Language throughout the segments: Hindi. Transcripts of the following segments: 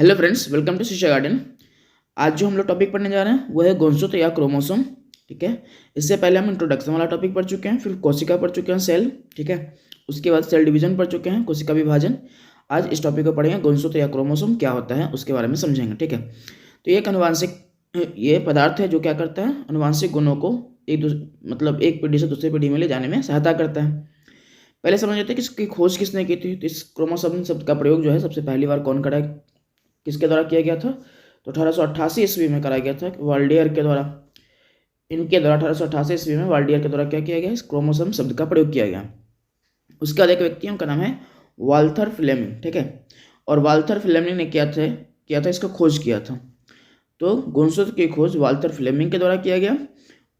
हेलो फ्रेंड्स, वेलकम टू शिक्षा गार्डन। आज जो हम लोग टॉपिक पढ़ने जा रहे हैं वो है गुणसूत्र या क्रोमोसोम। ठीक है, इससे पहले हम इंट्रोडक्शन वाला टॉपिक पढ़ चुके हैं, फिर कोशिका पढ़ चुके हैं, सेल। ठीक है, उसके बाद सेल डिवीजन पढ़ चुके हैं, कोशिका विभाजन। आज इस टॉपिक को पढ़ेंगे, गुणसूत्र या क्रोमोसोम क्या होता है उसके बारे में समझेंगे। ठीक है, तो ये एक अनुवांशिक ये पदार्थ है जो क्या करता है, अनुवांशिक गुणों को एक पीढ़ी से दूसरी पीढ़ी में ले जाने में सहायता करता है। पहले समझ लेते हैं कि इसकी खोज किसने की थी। तो इस क्रोमोसोम शब्द का प्रयोग जो है सबसे पहली बार कौन करा, किसके द्वारा किया गया था? तो 1888 ईस्वी में कराया गया था, वाल्डियर के द्वारा। इनके द्वारा 1888 ईस्वी में वाल्डियर के द्वारा क्या किया गया, इस क्रोमोसोम शब्द का प्रयोग किया गया। उसके बाद एक व्यक्ति उनका नाम है वाल्थर फ्लेमिंग। ठीक है, और वाल्थर फ्लेमिंग ने किया था इसका खोज किया था। तो गुणसूत्र की खोज वाल्थर फ्लेमिंग के द्वारा किया गया,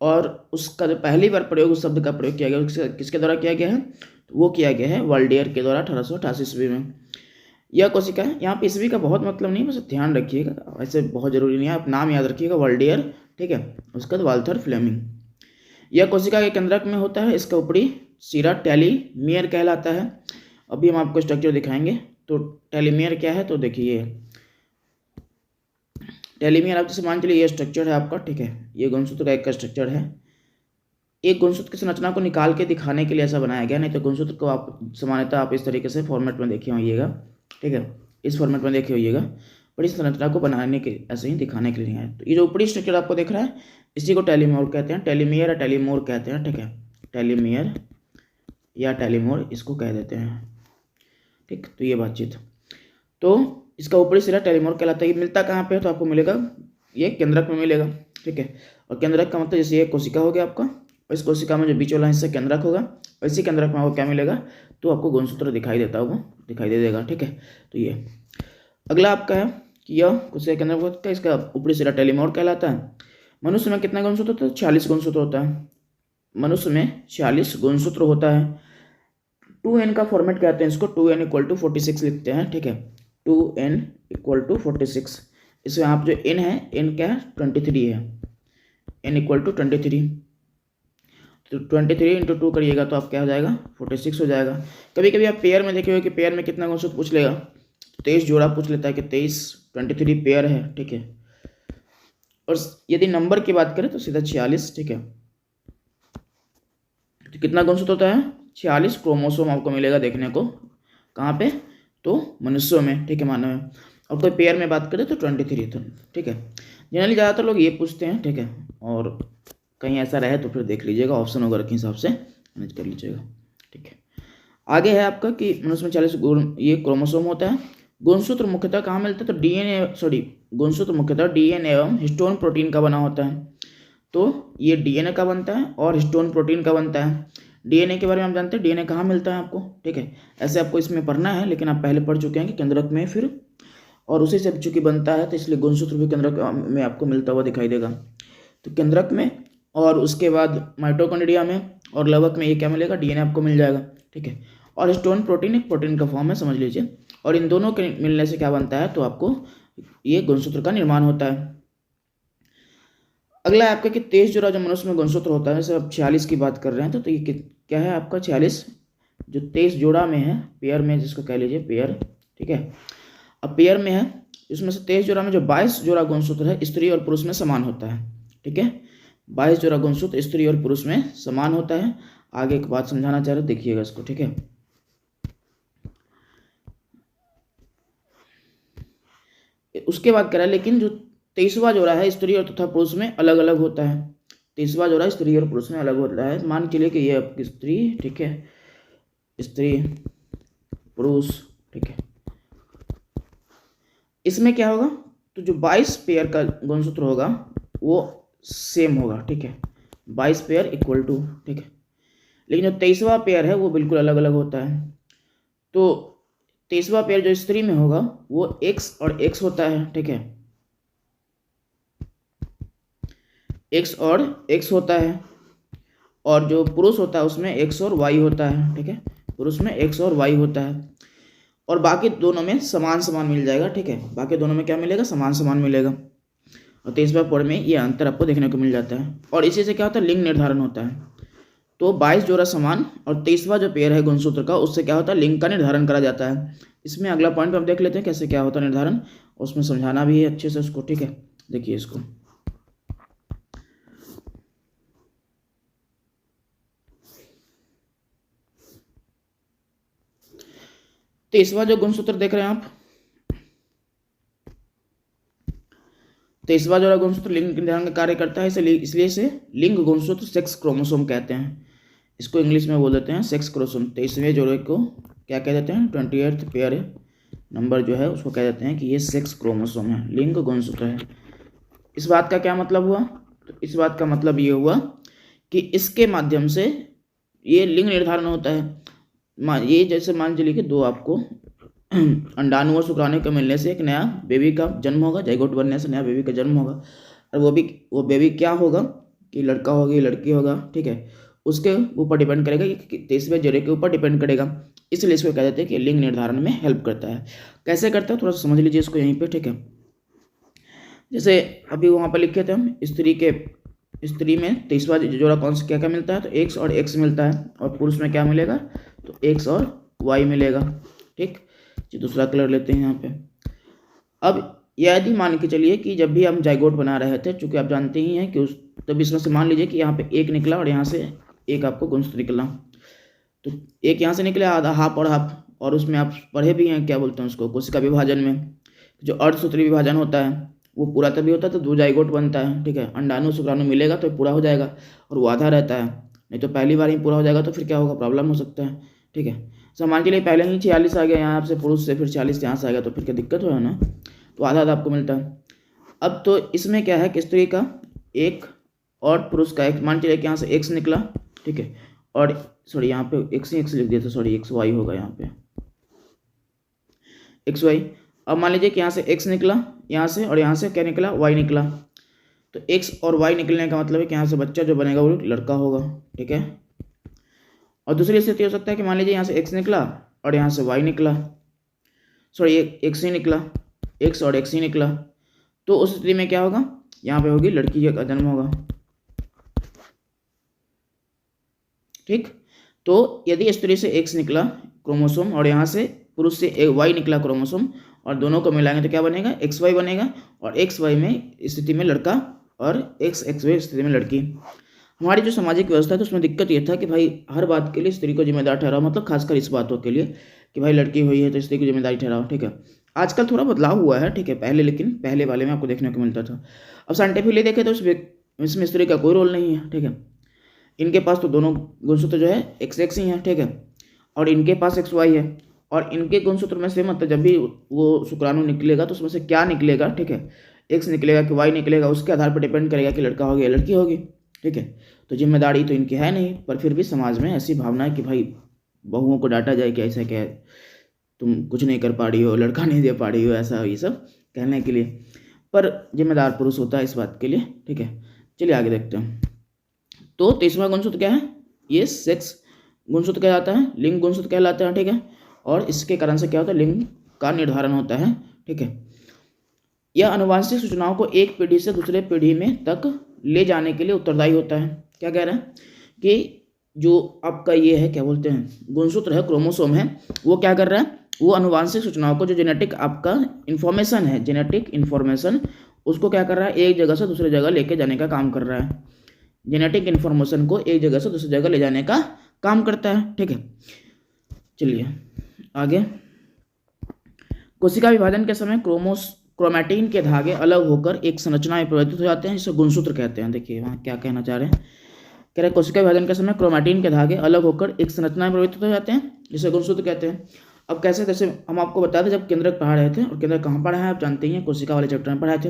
और उसका जो पहली बार प्रयोग उस शब्द का प्रयोग किया गया किसके द्वारा किया गया है? तो वो किया गया है वाल्डियर के द्वारा 1888 ईस्वी में। यह कोशिका है, यहाँ पे ईस्वी का बहुत मतलब नहीं, बस ध्यान रखिएगा, ऐसे बहुत जरूरी नहीं है, आप नाम याद रखिएगा वाल्डियर। ठीक है, उसके बाद वाल्थर फ्लेमिंग। यह कोशिका के केंद्रक में होता है, इसका ऊपरी सिरा टेलीमियर कहलाता है। अभी हम आपको स्ट्रक्चर दिखाएंगे। तो टेलीमियर क्या है, तो देखिए टेलीमियर आप जैसे मान चलिए ये स्ट्रक्चर है आपका। ठीक है, ये गुणसूत्र का एक का स्ट्रक्चर है। एक गुणसूत्र की संरचना को निकाल के दिखाने के लिए ऐसा बनाया गया, नहीं तो गुणसूत्र को आप सामान्यतः आप इस तरीके से फॉर्मेट में देखे होइएगा। ठीक है, इस फॉर्मेट में देखे होइएगा, पर इस संरचना को बनाने के ऐसे ही दिखाने के लिए है। तो ये जो ऊपरी स्ट्रक्चर आपको दिख रहा है, इसी को टेलीमोर कहते हैं, टेलीमियर या टेलीमोर कहते हैं। ठीक है, टेलीमियर या टेलीमोर इसको कह देते हैं। ठीक, तो ये बातचीत। तो इसका ऊपरी सिरा टेलीमोर कहलाता है। ये मिलता कहाँ पे है, तो आपको मिलेगा ये केंद्रक में मिलेगा। ठीक है, और केंद्रक का मतलब जैसे ये कोशिका हो गया आपका, और इस कोशिका में जो बीच वाला हिस्सा केंद्रक होगा, और इसी केंद्रक में आपको क्या मिलेगा, तो आपको गुणसूत्र दिखाई देता होगा, दिखाई दे देगा। ठीक है, तो ये अगला आपका है कि यह कोशिका केंद्रक का इसका ऊपरी सिरा टेलीमोर कहलाता है। मनुष्य में कितना गुणसूत्र होता है? 46 गुणसूत्र होता है। मनुष्य में 46 गुणसूत्र होता है। 2n का फॉर्मेट कहते हैं इसको, 2n = 46 लिखते हैं। ठीक है, 2n = 46। इसमें आप जो n है, n क्या है, 23 है। n = 23, तो 23 × 2 करिएगा तो आप क्या हो जाएगा, 46 हो जाएगा। कभी कभी आप पेयर में देखे हो कि पेयर में कितना गुणसूत्र पूछ लेगा, 23 जोड़ा पूछ लेता है कि 23 पेयर है। ठीक है, और यदि नंबर की बात करें तो सीधा 46। ठीक है, तो कितना गुणसूत्र होता है? 46 क्रोमोसोम आपको मिलेगा देखने को। कहाँ पे? तो मनुष्यों में। ठीक है, मानव में। और कोई पेयर में बात करें तो 23 तो। ठीक है, जनरली ज़्यादातर लोग ये पूछते हैं। ठीक है, और कहीं ऐसा रहे तो फिर देख लीजिएगा, ऑप्शन वगैरह के हिसाब से मैनेज कर लीजिएगा। ठीक है, आगे है आपका कि मनुष्य में 40 ये क्रोमोसोम होता है। गुणसूत्र मुख्यतः कहाँ मिलता है? तो गुणसूत्र मुख्यतः डीएनए एवं हिस्टोन प्रोटीन का बना होता है। तो ये डीएनए का बनता है और हिस्टोन प्रोटीन का बनता है। डीएनए के बारे में हम जानते हैं, डीएनए कहाँ मिलता है आपको। ठीक है, ऐसे आपको इसमें पढ़ना है, लेकिन आप पहले पढ़ चुके हैं कि केंद्रक में, फिर और उसी से चूंकि बनता है तो इसलिए गुणसूत्र भी केंद्रक में आपको मिलता हुआ दिखाई देगा। तो केंद्रक में, और उसके बाद माइटोकॉन्ड्रिया में और लवक में ये क्या मिलेगा, डीएनए आपको मिल जाएगा। ठीक है, और हिस्टोन प्रोटीन एक प्रोटीन का फॉर्म है, समझ लीजिए। और इन दोनों के मिलने से क्या बनता है, तो आपको ये गुणसूत्र का निर्माण होता है। अगला है आपका कि 23 जोड़ा जो मनुष्य में गुणसूत्र होता है, जैसे आप 46 की बात कर रहे हैं, तो ये क्या है आपका 46 जो 23 जोड़ा में है, पेयर में जिसको कह लीजिए पेयर। ठीक है, अब पेयर में है, इसमें से 23 जोड़ा में जो 22 जोड़ा गुणसूत्र है स्त्री और पुरुष में समान होता है। ठीक है, 22 जोड़ा गुणसूत्र स्त्री और पुरुष में समान होता है। आगे एक बात समझाना चाह रहे, देखिएगा इसको। ठीक है, उसके बाद कह रहा है, लेकिन जो 23वां जोड़ा है स्त्री और तथा पुरुष में अलग अलग होता है। 23वां जोड़ा स्त्री और पुरुष में अलग होता है। मान के लिए कि ये आपकी स्त्री, ठीक है, स्त्री पुरुष। ठीक है, इसमें क्या होगा, तो जो 22 पेयर का गुणसूत्र होगा वो सेम होगा। ठीक है, 22 पेयर इक्वल टू। ठीक है, लेकिन जो 23वां पेयर है वो बिल्कुल अलग अलग होता है। तो 23वां पेयर जो स्त्री में होगा वो x और x होता है। ठीक है, x और x होता है, और जो पुरुष होता है उसमें x और y होता है। ठीक है, पुरुष में x और y होता है, और बाकी दोनों में समान समान मिल जाएगा। ठीक है, बाकी दोनों में क्या मिलेगा, समान समान मिलेगा। और 23वां पेयर में ये अंतर आपको देखने को मिल जाता है, और इसी से क्या होता है, लिंग निर्धारण होता है। तो 22 जोड़ा समान और 23वां जो पेयर है गुणसूत्र का, उससे क्या होता है, लिंग का निर्धारण करा जाता है। इसमें अगला पॉइंट हम देख लेते हैं कैसे क्या होता है निर्धारण, उसमें समझाना भी है अच्छे से उसको, ठीक है। देखिए इसको, तेईसवां जो गुणसूत्र देख रहे हैं आप, तेईसवां जो गुणसूत्र लिंग निर्धारण का कार्य करता है, इसलिए इसे लिंग गुणसूत्र सेक्स क्रोमोसोम कहते हैं। इसको इंग्लिश में बोल देते हैं सेक्स क्रोमोसोम। 23वें जोड़े को क्या कह देते हैं, 28th पेयर नंबर जो है उसको कह देते हैं कि ये सेक्स क्रोमोसोम है, लिंग गुणसूत्र है। इस बात का क्या मतलब हुआ, तो इस बात का मतलब ये हुआ कि इसके माध्यम से ये लिंग निर्धारण होता है। ये जैसे मान चलिए कि दो आपको अंडाणु और शुक्राणु के मिलने से एक नया बेबी का जन्म होगा, जाइगोट बनने से नया बेबी का जन्म होगा, और वो बेबी क्या होगा कि लड़का होगा या लड़की होगा, ठीक है, उसके ऊपर डिपेंड करेगा, कि 23वें जोड़े के ऊपर डिपेंड करेगा। इसलिए इसको कह देते हैं कि लिंग निर्धारण में हेल्प करता है। कैसे करता है थोड़ा सा समझ लीजिए इसको यहीं पे, ठीक है। जैसे अभी वहाँ पर लिखे थे हम, स्त्री में 23वां जोड़ा कौन सा क्या क्या मिलता है, तो एक्स और एक्स मिलता है, और पुरुष में क्या मिलेगा, तो एक्स और वाई मिलेगा, ठीक। दूसरा कलर लेते हैं यहाँ पे। अब यदि मान के चलिए कि जब भी हम जाइगोट बना रहे थे, चूंकि आप जानते ही हैं कि तब इसमें से मान लीजिए कि यहाँ पे एक निकला और यहाँ से एक आपको गुणसूत्र निकला, तो एक यहाँ से निकले आधा, हाफ और हाफ, और उसमें आप पढ़े भी हैं क्या बोलते हैं उसको, कोशिका विभाजन में जो अर्धसूत्री विभाजन होता है वो पूरा तभी होता है तो दो जाइगोट बनता है, ठीक है। अंडाणु शुक्राणु मिलेगा तो पूरा हो जाएगा, और वो आधा रहता है, नहीं तो पहली बार ही पूरा हो जाएगा तो फिर क्या होगा, प्रॉब्लम हो सकता है, ठीक है। मान के लिए पहले ही 46 आ गया यहाँ से पुरुष से, फिर 40 यहाँ से आ गया, तो फिर क्या दिक्कत होगा ना, तो आधा आधा आपको मिलता है। अब तो इसमें क्या है कि स्त्री का एक और पुरुष का एक, मान चलिए कि यहाँ से एक्स निकला, ठीक है, और सॉरी यहाँ पे एक्स लिख दिया था, सॉरी एक्स वाई होगा यहाँ पे, एक्स वाई। अब मान लीजिए कि यहाँ से एक्स निकला यहाँ से, और यहाँ से क्या निकला, वाई निकला, तो एक्स और वाई निकलने का मतलब है कि यहाँ से बच्चा जो बनेगा वो लड़का होगा, ठीक है। और दूसरी स्थिति हो सकता है कि मान लीजिए यहाँ से एक्स निकला और यहाँ से वाई निकला, सॉरी एक्स ही निकला, एक्स और एक्स ही निकला, तो उस स्थिति में क्या होगा, यहाँ पे होगी लड़की का जन्म होगा, ठीक। तो यदि स्त्री से एक्स निकला क्रोमोसोम और यहाँ से पुरुष से वाई निकला क्रोमोसोम, और दोनों को मिलाएंगे तो क्या बनेगा, एक्स वाई बनेगा, और एक्स वाई में स्थिति में लड़का और एक्स वाई स्थिति में लड़की। हमारी जो सामाजिक व्यवस्था है उसमें दिक्कत ये था कि भाई हर बात के लिए स्त्री को जिम्मेदार ठहराओ, मतलब खासकर इस बातों के लिए कि भाई लड़की हुई है तो स्त्री की जिम्मेदारी ठहराओ, ठीक है। आजकल थोड़ा बदलाव हुआ है, ठीक है, पहले लेकिन पहले वाले में आपको देखने को मिलता था। अब साइंटिफिकली देखें तो इसमें स्त्री का कोई रोल नहीं है, ठीक है। इनके पास तो दोनों गुणसूत्र जो है एक्स एक्स ही है, ठीक है, और इनके पास एक्स वाई है, और इनके गुणसूत्र में से मतलब जब भी वो शुक्राणु निकलेगा तो उसमें से क्या निकलेगा, ठीक है, एक्स निकलेगा कि वाई निकलेगा, उसके आधार पर डिपेंड करेगा कि लड़का होगा या लड़की होगी, ठीक है। तो जिम्मेदारी तो इनकी है नहीं, पर फिर भी समाज में ऐसी भावना है कि भाई बहुओं को डांटा जाए कि ऐसा क्या है, तुम कुछ नहीं कर पा रही हो, लड़का नहीं दे पा रही हो, ऐसा ये सब कहने के लिए, पर जिम्मेदार पुरुष होता है इस बात के लिए, ठीक है। चलिए आगे देखते हैं। तो 23वां गुणसूत्र क्या है, ये सेक्स गुणसूत्र कहलाता है, लिंग गुणसूत्र कहलाता है, ठीक है। और इसके कारण से क्या होता है, लिंग का निर्धारण होता है, ठीक है। यह आनुवंशिक सूचनाओं को एक पीढ़ी से दूसरे पीढ़ी में तक ले जाने के लिए उत्तरदायी होता है। क्या कह रहा है कि जो आपका ये है क्या बोलते हैं गुणसूत्र है, क्रोमोसोम है, वो क्या कर रहा है, वो आनुवंशिक सूचनाओं को, जो जेनेटिक आपका इन्फॉर्मेशन है, जेनेटिक इन्फॉर्मेशन, उसको क्या कर रहा है, एक जगह से दूसरी जगह लेके जाने का काम कर रहा है। जेनेटिक इन्फॉर्मेशन को एक जगह से दूसरी जगह ले जाने का काम करता है, ठीक है। चलिए आगे। कोशिका विभाजन के समय क्रोमैटिन के धागे अलग होकर एक संरचना में परिवर्तित हो जाते हैं, जिसे गुणसूत्र कहते हैं। देखिए वहाँ क्या कहना चाह रहे हैं, कह रहे कोशिका विभाजन के समय क्रोमैटिन के धागे अलग होकर एक संरचना में परिवर्तित हो जाते हैं, जिसे गुणसूत्र कहते हैं। अब कैसे, जैसे हम आपको बताते जब केंद्रक पढ़ा रहे थे, और केंद्रक कहाँ पढ़ा है आप जानते ही हैं, कोशिका वाले चैप्टर में पढ़ाए थे।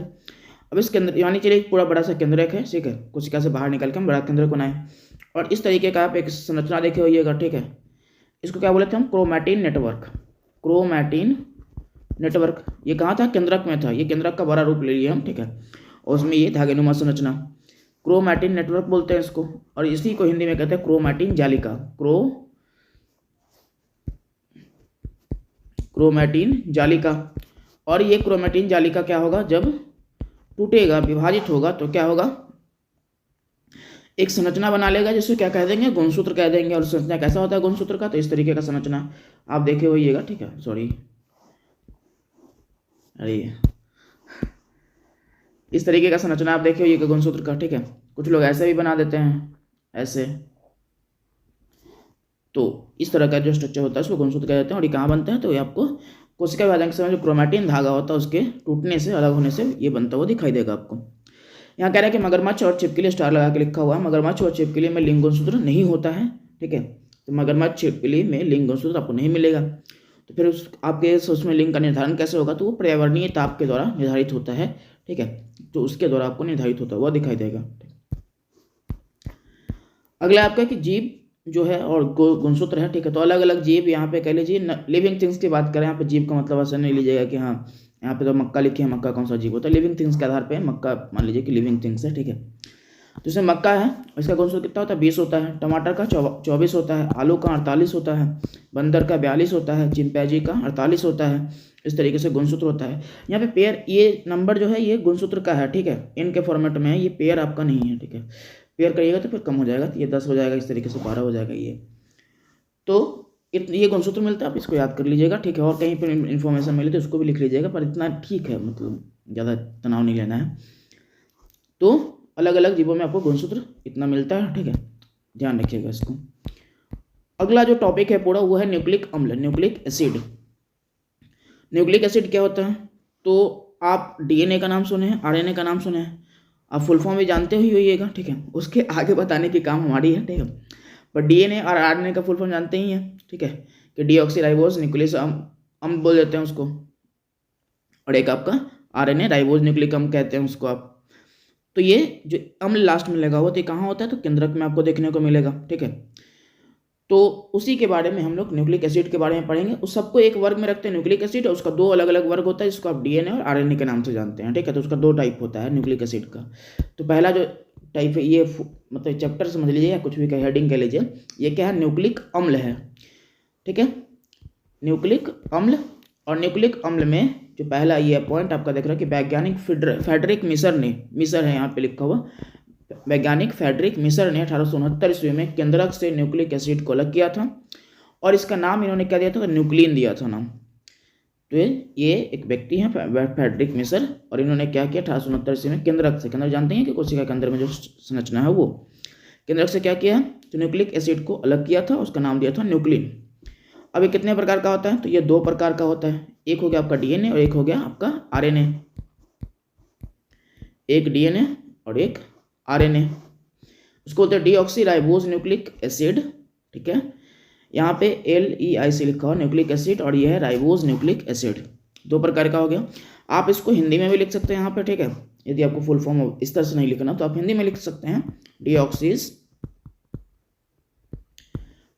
अब इस केंद्र यानी चलिए एक पूरा बड़ा सा केंद्रक है, ठीक है, कोशिका से बाहर निकल के हम बड़ा केंद्रक बनाए, और इस तरीके का आप एक संरचना देखे होइएगा, ठीक है। इसको क्या बोले थे हम, क्रोमैटिन नेटवर्क। क्रोमैटिन नेटवर्क ये कहाँ था, केंद्रक में था, ये केंद्रक का बड़ा रूप ले लिया हम, ठीक है, और उसमें ये धागेनुमा संरचना, क्रोमैटिन नेटवर्क बोलते हैं इसको, और इसी को हिंदी में कहते हैं क्रोमैटिन जालिका। क्रोमैटिन जालिका। और ये क्रोमैटिन जालिका क्या होगा, जब टूटेगा, विभाजित होगा, तो क्या होगा, एक संरचना बना लेगा जिसको क्या कह देंगे, गुणसूत्र कह देंगे। और संरचना कैसा होता है गुणसूत्र का, तो इस तरीके का संरचना आप देखे होइएगा, ठीक है। सॉरी, अरे इस तरीके का संरचना आप देखे होइएगा गुणसूत्र का, ठीक है। कुछ लोग ऐसे भी बना देते हैं, ऐसे। तो इस तरह का जो स्ट्रक्चर होता है उसको गुणसूत्र कह देते हैं। और ये कहाँ बनता है, तो ये आपको कोशिका विभाजन के समय जो क्रोमैटिन धागा होता है उसके टूटने से, अलग होने से ये बनता हुआ दिखाई देगा आपको। यहाँ कह रहा है कि मगरमच्छ और छिपकली, स्टार लगा के लिखा हुआ है, मगरमच्छ और छिपकली में लिंग गुणसूत्र नहीं होता है, ठीक है। तो मगरमच्छ छिपकली में लिंग गुणसूत्र आपको नहीं मिलेगा। तो फिर आपके उसमें लिंग का निर्धारण कैसे होगा, तो वो पर्यावरणीय ताप के द्वारा निर्धारित होता है, ठीक है। तो उसके द्वारा आपको निर्धारित होता हुआ दिखाई देगा। अगला आपका कि जीव जो है और गुणसूत्र है, ठीक है। तो अलग अलग जीव, यहाँ पे कह लीजिए लिविंग थिंग्स की बात करें, यहाँ पे जीव का मतलब ऐसा नहीं लीजिएगा कि हाँ यहाँ पे तो मक्का लिखी है, मक्का कौन सा जीव होता है। लिविंग थिंग्स के आधार पे मक्का मान लीजिए कि लिविंग थिंग्स है, ठीक है। तो इसमें मक्का है, इसका गुणसूत्र कितना होता है, 20 होता है। टमाटर का 24 होता है, आलू का 48 होता है, बंदर का 42 होता है, चिंपैंजी का 48 होता है। इस तरीके से गुणसूत्र होता है। यहाँ पे पेयर, ये नंबर जो है ये गुणसूत्र का है, ठीक है, इनके फॉर्मेट में है, ये पेयर आपका नहीं है, ठीक है। पेयर करिएगा तो फिर कम हो जाएगा, तो ये 10 हो जाएगा, इस तरीके से 12 हो जाएगा ये। तो ये गुणसूत्र मिलता है, आप इसको याद कर लीजिएगा, ठीक है। और कहीं पर इन्फॉर्मेशन मिले तो उसको भी लिख लीजिएगा, पर इतना ठीक है, मतलब ज़्यादा तनाव नहीं लेना है। तो अलग अलग जीवों में आपको गुणसूत्र इतना मिलता है, ठीक है, ध्यान रखिएगा इसको। अगला जो टॉपिक है पूरा वो है न्यूक्लिक अम्ल, न्यूक्लिक एसिड। न्यूक्लिक एसिड क्या होता है, तो आप डीएनए का नाम सुने हैं, आरएनए का नाम सुने हैं, आप फुल फॉर्म भी जानते ही होइएगा, ठीक है। उसके आगे बताने की काम हमारी है, ठीक है। पर डीएनए और आरएनए का फुल फॉर्म जानते ही हैं, ठीक है, कि डीऑक्सीराइबोज न्यूक्लिक अम्ल बोल देते हैं उसको, और एक आपका आरएनए राइबोज न्यूक्लिक अम्ल कहते हैं उसको आप। तो ये जो अम्ल लास्ट में लगा हुआ तो ये कहाँ होता है, तो केंद्रक में आपको देखने को मिलेगा, ठीक है। तो उसी के बारे में हम लोग न्यूक्लिक एसिड के बारे में पढ़ेंगे। उस सबको एक वर्ग में रखते हैं न्यूक्लिक एसिड, और उसका 2 अलग अलग वर्ग होता है जिसको आप डीएनए और आरएनए के नाम से जानते हैं, ठीक है। तो उसका 2 टाइप होता है न्यूक्लिक एसिड का। तो पहला जो टाइप है ये मतलब चैप्टर समझ लीजिए या कुछ भी कह हेडिंग कह लीजिए, ये क्या है, न्यूक्लिक अम्ल है, ठीक है, न्यूक्लिक अम्ल। और न्यूक्लिक अम्ल में जो पहला ये पॉइंट आपका देख रहा है कि वैज्ञानिक फ्रेडरिक मिसर ने, मिसर है यहाँ पे लिखा हुआ, वैज्ञानिक फ्रेडरिक मिसर ने 1869 ईस्वी में केंद्रक से न्यूक्लिक एसिड को अलग किया था, और इसका नाम इन्होंने क्या दिया था, तो न्यूक्लिन दिया था नाम। तो ये एक व्यक्ति हैं फ्रेडरिक मिसर, और इन्होंने क्या किया 1869 ईस्वी में केंद्रक से, केंद्रक जानते हैं कि कोशिका के अंदर में जो संरचना है वो, केंद्रक से क्या किया, तो न्यूक्लिक एसिड को अलग किया था, उसका नाम दिया था न्यूक्लिन। अब ये कितने प्रकार का होता है, तो ये 2 प्रकार का होता है, एक हो गया आपका डीएनए और एक हो गया आपका आरएनए। एक डीएनए और एक आरएनए, उसको बोलते हैं डीऑक्सीराइबोज न्यूक्लिक एसिड, ठीक है। यहाँ पे LEIC लिखा हुआ न्यूक्लिक एसिड, और ये है राइबोज न्यूक्लिक एसिड। 2 प्रकार का हो गया। आप इसको हिंदी में भी लिख सकते हैं यहाँ पे, ठीक है। यदि आपको फुल फॉर्म इस तरह से नहीं लिखना तो आप हिंदी में लिख सकते हैं,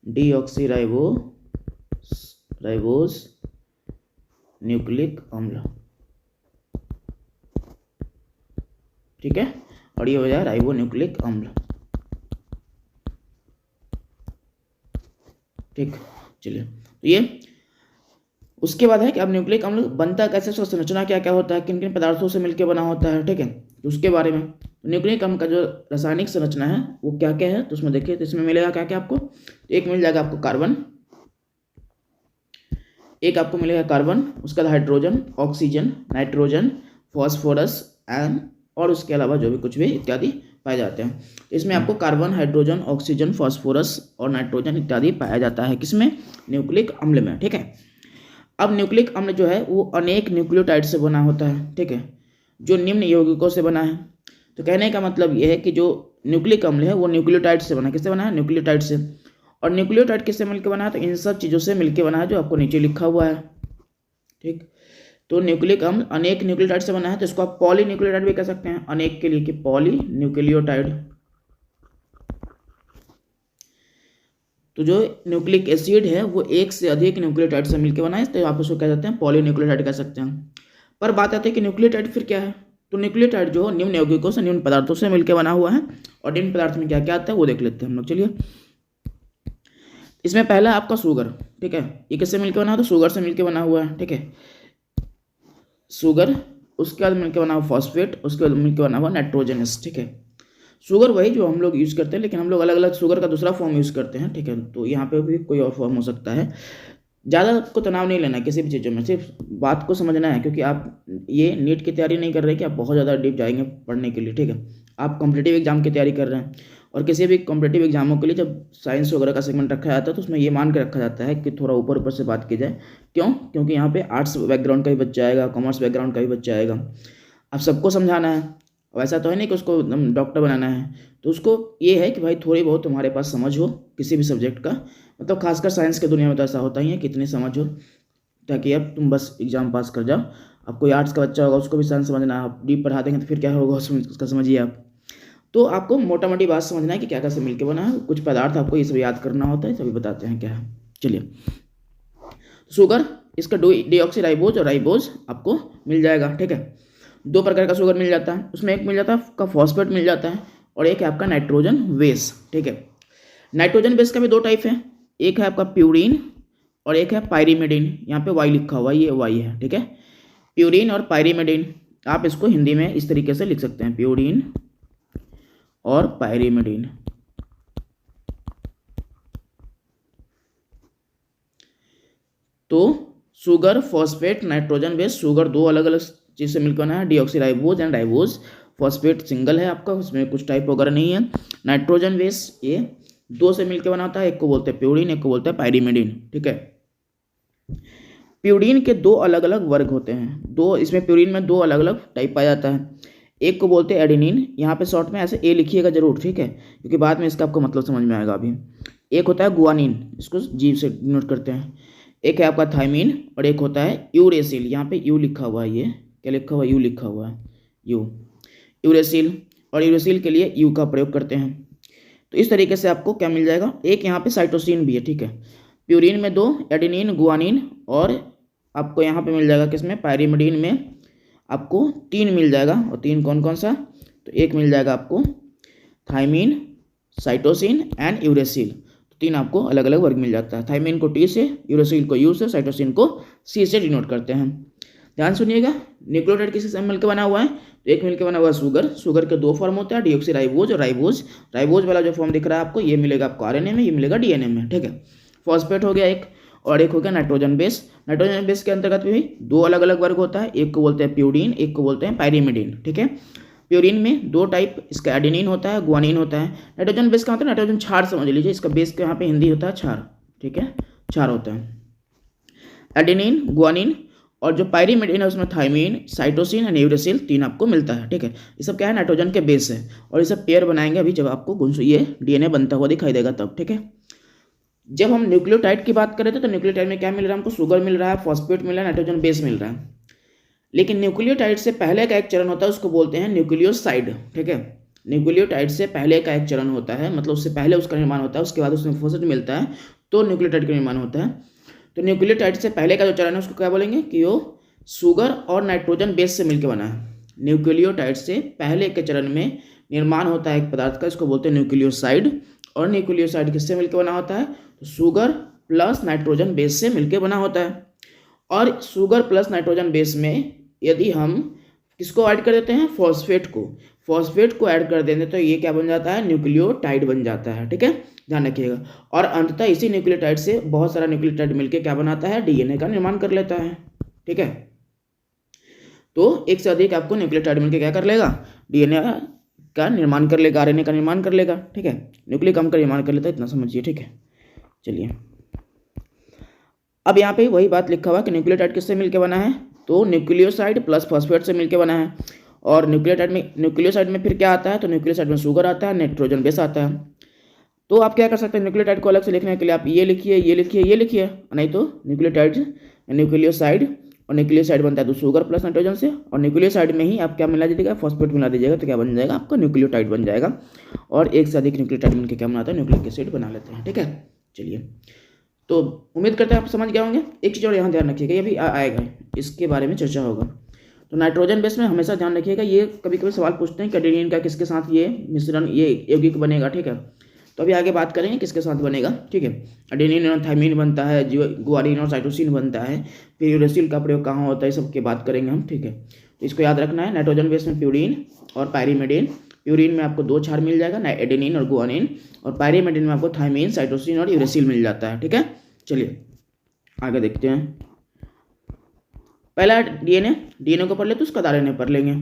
डीऑक्सीराइबोज न्यूक्लिक अम्ल, ठीक है। और ये हो जाए राइबो न्यूक्लिक अम्ल, ठीक। चलिए, तो ये उसके बाद है कि अब न्यूक्लिक अम्ल बनता कैसे, उसका संरचना क्या क्या होता है, किन किन पदार्थों से मिलकर बना होता है, ठीक है। तो उसके बारे में न्यूक्लिक अम्ल का जो रासायनिक संरचना है वो क्या क्या है, तो उसमें देखिए, तो इसमें मिलेगा क्या क्या आपको, एक मिल जाएगा आपको कार्बन, एक आपको मिलेगा कार्बन, उसके बाद hydrogen, oxygen, nitrogen, phosphorus and और उसके अलावा जो भी कुछ भी इत्यादि पाए जाते हैं। इसमें आपको कार्बन, हाइड्रोजन, ऑक्सीजन, फॉस्फोरस और नाइट्रोजन इत्यादि पाया जाता है, किसमें, न्यूक्लिक अम्ल में, ठीक है। अब न्यूक्लिक अम्ल जो है वो अनेक न्यूक्लियोटाइड से बना होता है, ठीक है, जो निम्न यौगिकों से बना है। तो कहने का मतलब ये है कि जो न्यूक्लिक अम्ल है वो न्यूक्लियोटाइड से बना है, किससे बना है, न्यूक्लियोटाइड से। और न्यूक्लियोटाइड किससे मिलकर बना है, तो इन सब चीज़ों से मिलकर बना है जो आपको नीचे लिखा हुआ है, ठीक। तो न्यूक्लिक अम्ल अनेक न्यूक्लियोटाइड से बना है, तो इसको आप पॉली न्यूक्लियोटाइड भी कह सकते हैं, अनेक के लिए कि पॉली न्यूक्लियोटाइड। तो जो न्यूक्लिक एसिड है वो एक से अधिक न्यूक्लियोटाइड से मिलकर बना है, तो आप उसको कह सकते हैं पॉली न्यूक्लियोटाइड कह सकते हैं। पर बात आती है कि न्यूक्लियोटाइड फिर क्या है, तो न्यूक्लियोटाइड जो निम्न यौगिकों से, निम्न पदार्थों से मिलकर बना हुआ है, और निम्न पदार्थ में क्या क्या आता है वो देख लेते हैं हम लोग। चलिए, इसमें पहला आपका शुगर, ठीक है, ये किससे मिलकर बना है, तो शुगर से मिलकर बना हुआ है, ठीक है, शुगर। उसके बाद मिलकर बना हुआ फॉस्फेट, उसके बाद मिलकर बना हुआ नाइट्रोजनस, ठीक है। शुगर वही जो हम लोग यूज़ करते हैं, लेकिन हम लोग अलग अलग शुगर का दूसरा फॉर्म यूज़ करते हैं, ठीक है। तो यहाँ पे भी कोई और फॉर्म हो सकता है। ज़्यादा आपको तनाव नहीं लेना है किसी भी चीज़ों में, सिर्फ बात को समझना है, क्योंकि आप ये नीट की तैयारी नहीं कर रहे कि आप बहुत ज़्यादा डीप जाएंगे पढ़ने के लिए, ठीक है। आप कॉम्पिटिटिव एग्जाम की तैयारी कर रहे हैं, और किसी भी कॉम्पिटिटिव एग्जामों के लिए जब साइंस वगैरह का सेगमेंट रखा जाता है तो उसमें ये मान के रखा जाता है कि थोड़ा ऊपर ऊपर से बात की जाए। क्यों? क्योंकि यहाँ पे आर्ट्स बैकग्राउंड का भी बच्चा आएगा, कॉमर्स बैकग्राउंड का भी बच्चा आएगा, अब सबको समझाना है। वैसा तो है नहीं कि उसको डॉक्टर बनाना है, तो उसको ये है कि भाई थोड़ी बहुत तुम्हारे पास समझ हो किसी भी सब्जेक्ट का, मतलब खासकर साइंस की दुनिया में तो ऐसा होता ही है कि इतनी समझ हो ताकि अब तुम बस एग्जाम पास कर जाओ। अब कोई आर्ट्स का बच्चा होगा उसको भी साइंस समझना है, आप डीप पढ़ा देंगे तो फिर क्या होगा उसका समझिए आप। तो आपको मोटा मोटी बात समझना है कि क्या क्या से मिलकर बना है, कुछ पदार्थ आपको ये सब याद करना होता है, सभी बताते हैं क्या है। चलिए, शुगर, इसका डीऑक्सीराइबोज और राइबोज आपको मिल जाएगा, ठीक है। दो प्रकार का शुगर मिल जाता है, उसमें एक मिल जाता है आपका फॉस्फेट मिल जाता है, और एक है आपका नाइट्रोजन बेस, ठीक है। नाइट्रोजन बेस का भी दो टाइप है, एक है आपका प्यूरिन और एक है पायरीमिडीन। यहाँ पे वाई लिखा हुआ है, ये वाई है, ठीक है। प्यूरिन और पायरीमिडीन, आप इसको हिंदी में इस तरीके से लिख सकते हैं, प्यूरिन और पायरीमिडीन। तो sugar, phosphate, nitrogen base, sugar दो अलग अलग चीज़ से मिलकर बना है, deoxyribose and ribose. Phosphate single है आपका, उसमें कुछ टाइप वगैरह नहीं है। नाइट्रोजन बेस ये दो से मिलकर बना होता है, एक को बोलते हैं प्यूरिन, एक को बोलते हैं पायरीमिडीन, ठीक है। प्यूरिन के दो अलग अलग वर्ग होते हैं, दो, इसमें प्यूरिन में दो अलग अलग टाइप पाया जाता है। एक को बोलते हैं एडेनिन, यहाँ पे शॉर्ट में ऐसे ए लिखिएगा जरूर, ठीक है, क्योंकि बाद में इसका आपको मतलब समझ में आएगा अभी। एक होता है गुआनिन, इसको जी से नोट करते हैं। एक है आपका थाइमिन और एक होता है यूरेसिल, यहाँ पे यू लिखा हुआ है, ये क्या लिखा हुआ है, यू लिखा हुआ है, यू, यूरेसिल। और यूरेसिल के लिए यू का प्रयोग करते हैं। तो इस तरीके से आपको क्या मिल जाएगा, एक यहाँ पे साइटोसिन भी है, ठीक है। प्यूरिन में दो, एडेनिन, गुआनिन, और आपको यहाँ पे मिल जाएगा किसमें, पायरीमिडीन में आपको तीन मिल जाएगा। और तीन कौन कौन सा, तो एक मिल जाएगा आपको थाइमिन, साइटोसिन एंड यूरेसिल। तो तीन आपको अलग अलग वर्ग मिल जाता है, थाइमिन को टी से, यूरेसिल को यू से, साइटोसिन को सी से डिनोट करते हैं। ध्यान सुनिएगा, न्यूक्लियोटाइड किसी मिलकर बना हुआ है, तो एक मिलकर बना हुआ है शुगर, शुगर के दो फॉर्म होते हैं, डीऑक्सीराइबोज और राइबोज। राइबोज वाला जो फॉर्म दिख रहा है आपको, ये मिलेगा आपको आरएनए में, ये मिलेगा डीएनए में, ठीक है। फॉस्फेट हो गया एक, और एक हो गया नाइट्रोजन बेस। नाइट्रोजन बेस के अंतर्गत भी दो अलग अलग वर्ग होता है, एक को बोलते हैं प्यूरिन, एक को बोलते हैं पायरीमिडीन, ठीक है। प्यूरिन में दो टाइप, इसका एडेनिन होता है, गुआनिन होता है। नाइट्रोजन बेस का मतलब नाइट्रोजन क्षार समझ लीजिए, इसका बेस के यहाँ पे हिंदी होता है क्षार, ठीक है, क्षार होता है। एडेनिन, गुआनिन, और जो पायरीमिडीन है उसमें थाइमिन, साइटोसिन एंड यूरेसिल तीन आपको मिलता है, ठीक है। ये सब क्या है, नाइट्रोजन के बेस है, और ये सब पेयर बनाएंगे अभी जब आपको ये डीएनए बनता हुआ दिखाई देगा तब, ठीक है। जब हम न्यूक्लियोटाइड की बात करें थे तो न्यूक्लियोटाइड में क्या मिल रहा है हमको, शुगर मिल रहा है, फॉस्फेट मिल रहा है, नाइट्रोजन बेस मिल रहा है। लेकिन न्यूक्लियोटाइड से पहले का एक चरण होता है, उसको बोलते हैं न्यूक्लियोसाइड, ठीक है। न्यूक्लियोटाइड से पहले का एक चरण होता है, मतलब उससे पहले उसका निर्माण होता है, उसके बाद उसमें फॉस्फेट मिलता है तो न्यूक्लियोटाइड का निर्माण होता है। तो न्यूक्लियोटाइड से पहले का जो चरण है उसको क्या बोलेंगे कि वो शुगर और नाइट्रोजन बेस से मिलकर बना है। न्यूक्लियोटाइड से पहले के चरण में निर्माण होता है एक पदार्थ का, इसको बोलते हैं न्यूक्लियोसाइड। और न्यूक्लियोसाइड किससे मिलकर बना होता है, तो शुगर प्लस नाइट्रोजन बेस से मिलकर बना होता है। और शुगर प्लस नाइट्रोजन बेस में यदि हम किसको ऐड कर देते हैं, फॉस्फेट को ऐड कर देंगे तो ये क्या बन जाता है, न्यूक्लियोटाइड बन जाता है, ठीक है, ध्यान रखिएगा। और अंततः इसी न्यूक्लियोटाइड से बहुत सारा न्यूक्लियोटाइड मिलकर क्या बनाता है, डीएनए का निर्माण कर लेता है, ठीक है। तो एक से अधिक आपको न्यूक्लियोटाइड मिलकर क्या कर लेगा, डीएनए का निर्माण कर लेगा, आरएनए का निर्माण कर लेगा, ठीक है। न्यूक्लिक अम्ल का निर्माण कर लेता है, इतना समझिए, ठीक है। चलिए, अब यहाँ पे वही बात लिखा हुआ कि न्यूक्लियोटाइड किससे मिलकर बना है, तो न्यूक्लियोसाइड प्लस फॉस्फेट से मिलकर बना है। और न्यूक्लियोसाइड में फिर क्या आता है, तो न्यूक्लियोसाइड में शुगर आता है, नाइट्रोजन बेस आता है। तो आप क्या कर सकते हैं, न्यूक्लियोटाइड को अलग से लिखने के लिए आप ये लिखिए, ये लिखिए, ये लिखिए, नहीं तो न्यूक्लियोसाइड और न्यूक्लियोसाइड बनता है तो शुगर प्लस नाइट्रोजन से, और न्यूक्लियोसाइड में ही आप क्या मिला दीजिएगा, फॉस्फेट मिला दीजिएगा, तो क्या बन जाएगा आपका न्यूक्लियोटाइड बन जाएगा। और एक से अधिक न्यूक्लियोटाइड मिलकर क्या बनाता है, न्यूक्लिक एसिड बना लेते हैं, ठीक है। चलिए, तो उम्मीद करते हैं आप समझ गए होंगे। एक चीज़ और यहाँ ध्यान रखिएगा, ये भी आएगा, इसके बारे में चर्चा होगा। तो नाइट्रोजन बेस में हमेशा ध्यान रखिएगा, ये कभी कभी सवाल पूछते हैं कि एडेनिन का किसके साथ ये मिश्रण, ये यौगिक बनेगा, ठीक है। तो अभी आगे बात करेंगे किसके साथ बनेगा, ठीक है। एडेनिन और थाइमिन बनता है, गुआनिन और साइटोसिन बनता है, फिर यूरेसिल का प्रयोग कहाँ होता है, सबकी बात करेंगे हम, ठीक है। तो इसको याद रखना है, नाइट्रोजन बेस में प्यूरिन और पायरीमिडीन, प्यूरिन में आपको 2 क्षार मिल जाएगा ना, एडेनिन और गुआनिन, और पायरिमिडिन में आपको थायमीन, साइटोसिन और यूरेसिल मिल जाता है। ठीक है, चलिए आगे देखते हैं। पहला डीएनए को पढ़ ले तो उसका आरएनए पढ़ लेंगे।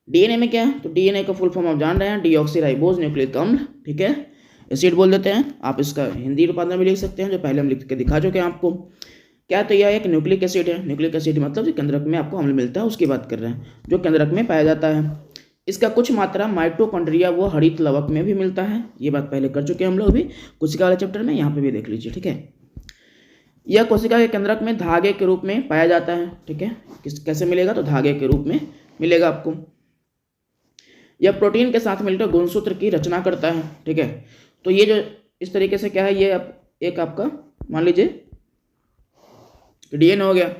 डीएनए में क्या है, तो डीएनए का फुल फॉर्म आप जान रहे हैं, डीऑक्सीराइबोज न्यूक्लिक अम्ल। ठीक है, एसिड बोल देते हैं। आप इसका हिंदी रूपांतर भी लिख सकते हैं, जो पहले हम लिख के दिखा चुके हैं आपको। क्या, तो यह एक न्यूक्लिक एसिड है। न्यूक्लिक एसिड मतलब जो केंद्रक में आपको अम्ल मिलता है उसकी बात कर रहे हैं, जो केंद्रक में पाया जाता है। इसका कुछ मात्रा माइटोकॉन्ड्रिया व हरित लवक में भी मिलता है। ये बात पहले कर चुके हैं हम लोग भी कोशिका वाले चैप्टर में, यहाँ पे भी देख लीजिए। ठीक है, यह कोशिका के केंद्रक में धागे के रूप में पाया जाता है। ठीक है, कैसे मिलेगा, तो धागे के रूप में मिलेगा आपको। यह प्रोटीन के साथ मिलकर गुणसूत्र की रचना करता है। ठीक है, तो ये जो इस तरीके से क्या है, ये एक आपका मान लीजिए डीएनए हो गया,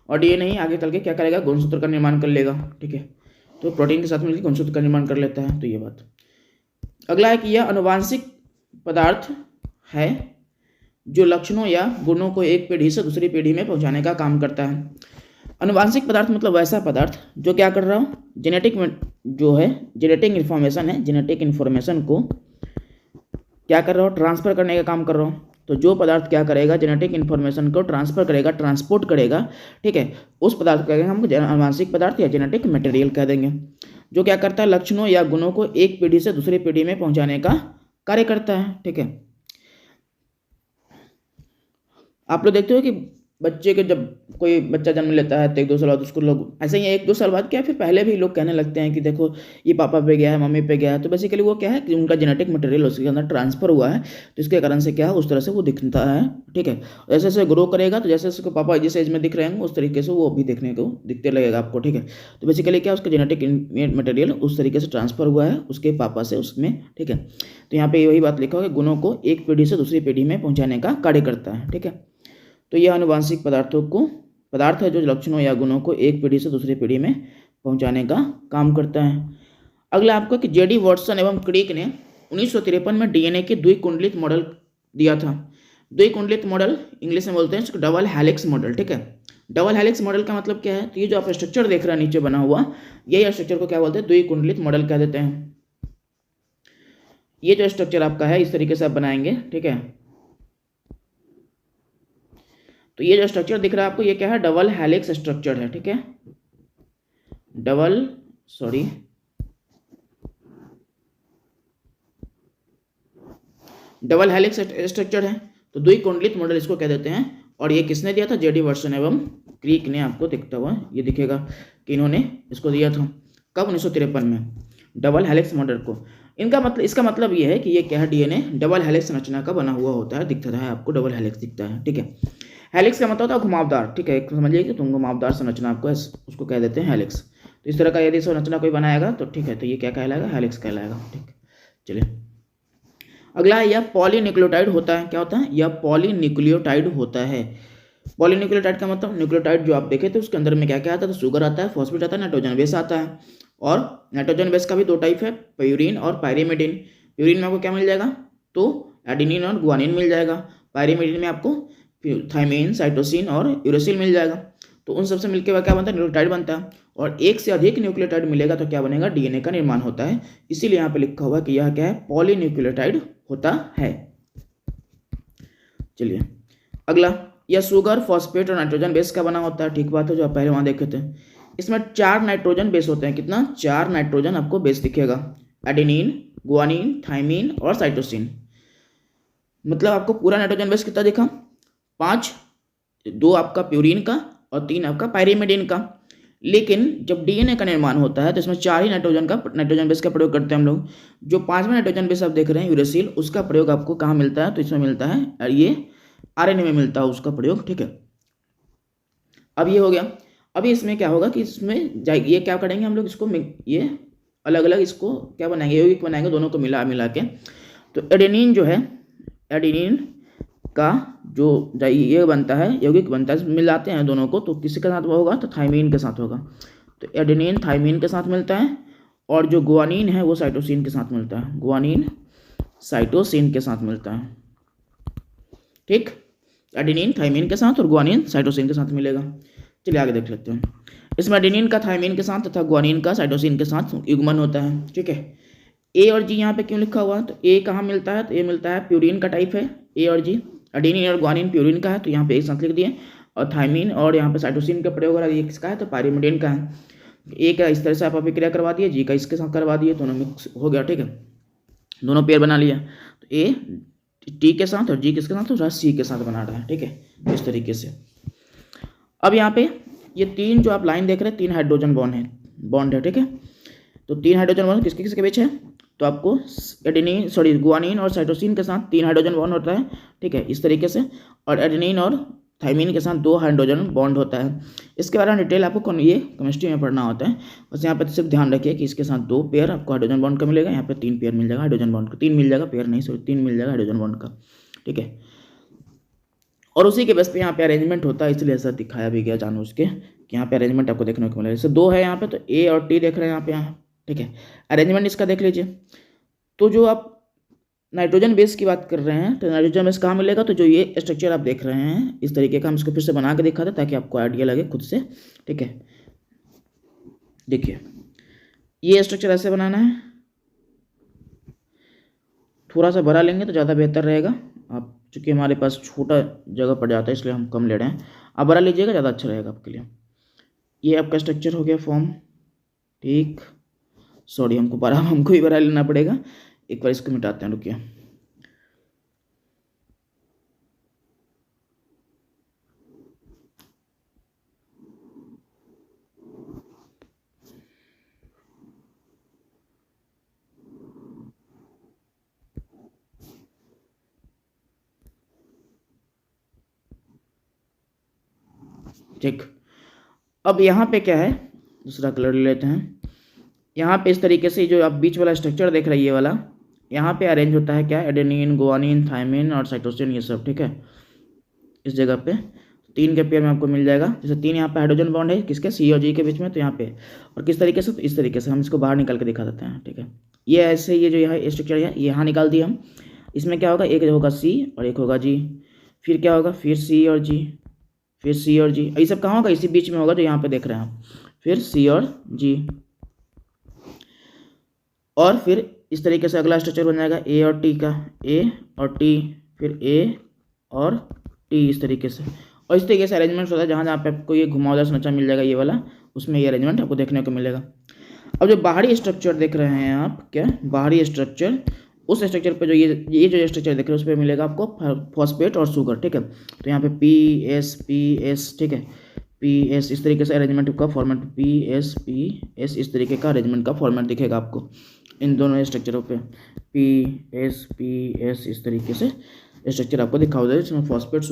और डीएनए ही आगे चल के क्या करेगा, गुणसूत्र का निर्माण कर लेगा। ठीक है, तो प्रोटीन के साथ मिलकर गुणसूत्र का निर्माण कर लेता है। तो ये बात। अगला है कि यह अनुवांशिक पदार्थ है जो लक्षणों या गुणों को एक पीढ़ी से दूसरी पीढ़ी में पहुंचाने का काम करता है। अनुवांशिक पदार्थ मतलब वैसा पदार्थ जो क्या कर रहा हो, जेनेटिक जो है जेनेटिक इन्फॉर्मेशन है, जेनेटिक इन्फॉर्मेशन को क्या कर रहा हो, ट्रांसफर करने का काम कर रहा हो। तो जो पदार्थ क्या करेगा, जेनेटिक इन्फॉर्मेशन को ट्रांसफर करेगा, ट्रांसपोर्ट करेगा। ठीक है, उस पदार्थ को कहेंगे हम अनुवांशिक पदार्थ या जेनेटिक मटेरियल कह देंगे। जो क्या करता है, लक्षणों या गुणों को एक पीढ़ी से दूसरी पीढ़ी में पहुंचाने का कार्य करता है। ठीक है, आप लोग देखते हो कि बच्चे के जब कोई बच्चा जन्म लेता है तो 1-2 साल बाद उसको लोग ऐसे ही 1-2 साल बाद क्या, फिर पहले भी लोग कहने लगते हैं कि देखो ये पापा पे गया है, मम्मी पे गया है। तो बेसिकली वो क्या है कि उनका जेनेटिक मटेरियल उसके अंदर ट्रांसफर हुआ है, तो इसके कारण से क्या है, उस तरह से वो दिखता है। ठीक है, जैसे जैसे ग्रो करेगा तो जैसे उसके पापा जिस एज में दिख रहे हैं उस तरीके से वो भी दिखने को दिखते लगेगा आपको। ठीक है, तो बेसिकली क्या, उसका जेनेटिक मटेरियल उस तरीके से ट्रांसफर हुआ है उसके पापा से उसमें। ठीक है, तो यहाँ पे वही बात लिखा हुआ है, गुणों को एक पीढ़ी से दूसरी पीढ़ी में पहुँचाने का कार्य करता है। ठीक है, तो यह अनुवांशिक पदार्थ है जो लक्षणों या गुणों को एक पीढ़ी से दूसरी पीढ़ी में पहुंचाने का काम करता है। अगला आपको कि जेडी वॉटसन एवं क्रिक ने 1953 में डीएनए के द्विकुंडलित मॉडल दिया था। द्विकुंडलित मॉडल इंग्लिश में बोलते हैं डबल हेलिक्स मॉडल। ठीक है, डबल हेलिक्स मॉडल का मतलब क्या है, तो ये जो आप स्ट्रक्चर देख रहे हैं नीचे बना हुआ, यही स्ट्रक्चर को क्या बोलते हैं, द्विकुंडलित मॉडल कह देते हैं। ये जो स्ट्रक्चर आपका है इस तरीके से आप बनाएंगे। ठीक है, तो ये जो स्ट्रक्चर दिख रहा है आपको, ये क्या है, डबल हेलिक्स स्ट्रक्चर है। ठीक है, डबल हेलिक्स स्ट्रक्चर है, तो द्विकुंडलित मॉडल इसको कह देते हैं। और ये किसने दिया था, जेडी वॉटसन एवं क्रिक ने आपको दिखता हुआ ये दिखेगा कि इन्होंने इसको दिया था। कब, 1953 में, डबल हेलिक्स मॉडल को। इसका मतलब ये है कि ये क्या है, डीएनए डबल हेलिक्स संरचना का बना हुआ होता है, दिखता है आपको डबल हेलिक्स दिखता है। ठीक है, हेलिक्स का मतलब होता है घुमावदार। ठीक है, एक समझिए कि तुम घुमावदार संरचना आपको उसको कह देते हैं हेलिक्स। तो इस तरह का यदि संरचना कोई बनाएगा तो ठीक है, तो ये क्या कहलाएगा, हेलिक्स कहलाएगा। ठीक, चलिए अगला है, यह पॉलीन्यूक्लियोटाइड होता है। क्या होता है, यह पॉलीन्यूक्लियोटाइड होता है। पॉलीन्यूक्लियोटाइड का मतलब, न्यूक्लियोटाइड जो आप देखे थे उसके अंदर में क्या क्या आता है, तो शुगर आता है, फॉस्फेट आता है, नाइट्रोजन बेस आता है। और नाइट्रोजन बेस का भी 2 टाइप है, प्यूरिन और पायरिमिडिन। प्यूरिन में आपको क्या मिल जाएगा, तो एडेनिन और गुआनिन मिल जाएगा। पायरिमिडिन में आपको थायमीन, साइटोसिन और यूरेसिल मिल जाएगा। तो उन सबसे मिलकर क्या बनता है, न्यूक्लियोटाइड बनता है। और एक से अधिक न्यूक्लियोटाइड मिलेगा तो क्या बनेगा, डीएनए का निर्माण होता है। इसीलिए यहाँ पे लिखा हुआ कि यह क्या है, पॉलीन्यूक्लियोटाइड होता है। चलिए अगला, यह शुगर, फॉस्फेट और नाइट्रोजन बेस का बना होता है। ठीक बात है, जो आप पहले वहाँ देखे थे। इसमें 4 नाइट्रोजन बेस होते हैं। कितना, 4 नाइट्रोजन आपको बेस दिखेगा, एडेनिन, गुआनिन, थायमीन और साइटोसिन। मतलब आपको पूरा नाइट्रोजन बेस कितना दिखा, 5, 2 आपका प्यूरिन का और 3 आपका पायरिमिडिन का। लेकिन जब डीएनए का निर्माण होता है तो इसमें 4 ही नाइट्रोजन बेस का प्रयोग करते हैं हम लोग। जो 5वां नाइट्रोजन बेस आप देख रहे हैं यूरेसिल, उसका प्रयोग आपको कहाँ मिलता है, तो इसमें मिलता है, और ये आरएनए में मिलता है उसका प्रयोग। ठीक है, अब ये हो गया। अभी इसमें क्या होगा कि इसमें ये क्या करेंगे हम लोग, इसको ये अलग अलग इसको क्या बनाएंगे, यौगिक बनाएंगे, दोनों को मिला के। तो एडेनिन जो है, एडेनिन का जो ये बनता है, यौगिक बनता है, मिलाते हैं दोनों को, तो किसी के साथ वो होगा, तो थायमीन के साथ होगा। तो एडेनिन थायमीन के साथ मिलता है, और जो गुआनिन है वो साइटोसिन के साथ मिलता है। गुआनिन साइटोसिन के साथ मिलता है। ठीक, एडेनिन थायमीन के साथ और गुआनिन साइटोसिन के साथ मिलेगा। चलिए आगे देख लेते हैं। इसमें एडेनिन का थायमिन के साथ तथा ग्वानिन का साइटोसिन के साथ युग्मन होता है, ठीक है। ए और जी यहाँ पे क्यों लिखा हुआ है, तो ए कहाँ मिलता है, तो ए मिलता है प्यूरिन का टाइप है ए और जी। एडेनिन और ग्वानिन प्यूरिन का है तो यहाँ पे एक साथ लिख दिए, और थायमिन और यहाँ पे साइटोसिन का प्रयोग हो रहा है, ये किसका है, तो पायरिमिडिन का है। ए का इस तरह से आप अभिक्रिया करवा दिए, जी का इसके साथ करवा दिए, दोनों मिक्स हो गया, ठीक है, दोनों पेयर बना लिया। तो ए टी के साथ और जी किसके साथ, तो सी के साथ बना रहा है, ठीक है, इस तरीके से। अब यहाँ पे ये तीन जो आप लाइन देख रहे हैं, 3 हाइड्रोजन बॉन्ड है, ठीक है। तो 3 हाइड्रोजन बॉन्ड किसके किसके बीच है, तो आपको ग्वानिन और साइटोसिन के साथ 3 हाइड्रोजन बॉन्ड होता है, ठीक है, इस तरीके से। और एडेनिन और थायमिन के साथ 2 हाइड्रोजन बॉन्ड होता है। इसके बारे में डिटेल आपको ये केमिस्ट्री में पढ़ना होता है। बस यहाँ पे सिर्फ ध्यान रखिए कि इसके साथ 2 पेयर आपको हाइड्रोजन बॉन्ड का मिलेगा, यहाँ पे 3 पेयर मिल जाएगा हाइड्रोजन बॉन्ड का, 3 मिल जाएगा, पेयर नहीं, सॉरी 3 मिल जाएगा हाइड्रोजन बॉन्ड का, ठीक है। और उसी के बेस पे यहाँ पे अरेंजमेंट होता है, इसलिए ऐसा दिखाया भी गया जानबूझ के कि यहाँ पे अरेंजमेंट आपको देखने को मिलेगा। जैसे 2 है यहाँ पे, तो ए और टी देख रहे हैं यहाँ पे, ठीक है। अरेंजमेंट इसका देख लीजिए। तो जो आप नाइट्रोजन बेस की बात कर रहे हैं, तो नाइट्रोजन बेस कहाँ मिलेगा, तो जो ये स्ट्रक्चर आप देख रहे हैं इस तरीके का, हम इसको फिर से बना के दिखा दें ताकि आपको आइडिया लगे खुद से, ठीक है। देखिए ये स्ट्रक्चर ऐसे बनाना है, थोड़ा सा बड़ा लेंगे तो ज़्यादा बेहतर रहेगा। आप चूँकि हमारे पास छोटा जगह पड़ जाता है इसलिए हम कम ले रहे हैं, आप बड़ा लीजिएगा, ज़्यादा अच्छा रहेगा आपके लिए। ये आपका स्ट्रक्चर हो गया फॉर्म, ठीक। सॉरी हमको भी बड़ा लेना पड़ेगा, एक बार इसको मिटाते हैं, रुकिए। ठीक, अब यहाँ पे क्या है, दूसरा कलर ले लेते हैं। यहाँ पे इस तरीके से जो आप बीच वाला स्ट्रक्चर देख रहे हैं ये वाला, यहाँ पे अरेंज होता है क्या, एडेनिन, ग्वानिन, थायमिन और साइटोसिन, ये सब, ठीक है। इस जगह पे 3 के पेयर में आपको मिल जाएगा। जैसे 3 यहाँ पे हाइड्रोजन बॉन्ड है किसके, सी और जी के बीच में, तो यहाँ पे और किस तरीके से, तो इस तरीके से हम इसको बाहर निकाल के दिखा देते हैं, ठीक है। ये ऐसे, ये जो यहाँ स्ट्रक्चर है यहाँ निकाल दिया हम। इसमें क्या होगा, एक होगा सी और एक होगा जी, फिर क्या होगा, फिर सी और जी, फिर सी और जी, ये सब कहाँ होगा, इसी बीच में होगा जो यहाँ पे देख रहे हैं आप, फिर सी और जी। और फिर इस तरीके से अगला स्ट्रक्चर बन जाएगा ए और टी का, ए और टी, फिर ए और टी, इस तरीके से। और इस तरीके से अरेंजमेंट होता है, जहाँ जहाँ पे आपको ये घुमावदार संरचना मिल जाएगा ये वाला, उसमें ये अरेंजमेंट आपको देखने को मिलेगा। अब जो बाहरी स्ट्रक्चर देख रहे हैं आप, क्या बाहरी स्ट्रक्चर, उस स्ट्रक्चर पे जो ये जो स्ट्रक्चर देख रहे हैं उस पर मिलेगा आपको फॉस्फेट और शुगर, ठीक है। तो यहाँ पे पी एस, ठीक है, पी एस, इस तरीके से अरेंजमेंट का फॉर्मेट, पी एस, इस तरीके का अरेंजमेंट का फॉर्मेट दिखेगा आपको इन दोनों स्ट्रक्चरों पे, पी एस, इस तरीके से स्ट्रक्चर आपको दिखा होगा, इसमें फॉस्फेट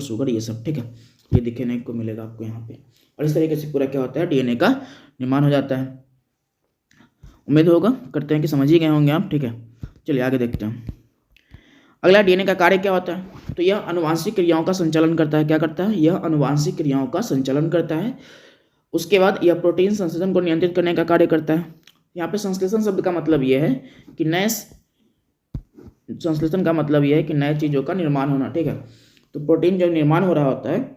शुगर ये सब, ठीक है, ये दिखने को मिलेगा आपको यहाँ पे। और इस तरीके से पूरा क्या होता है, डीएनए का निर्माण हो जाता है। उम्मीद होगा, करते हैं कि समझ ही गए होंगे आप, ठीक है। चलिए आगे देखते हैं। अगला डीएनए का कार्य क्या होता है, तो यह अनुवांशिक क्रियाओं का संचालन करता है। क्या करता है, यह अनुवांशिक क्रियाओं का संचालन करता है। उसके बाद यह प्रोटीन संश्लेषण को नियंत्रित करने का कार्य करता है। यहाँ पे संश्लेषण शब्द का मतलब यह है कि संश्लेषण का मतलब यह है कि नए चीज़ों का निर्माण होना, ठीक है। तो प्रोटीन जो निर्माण हो रहा होता है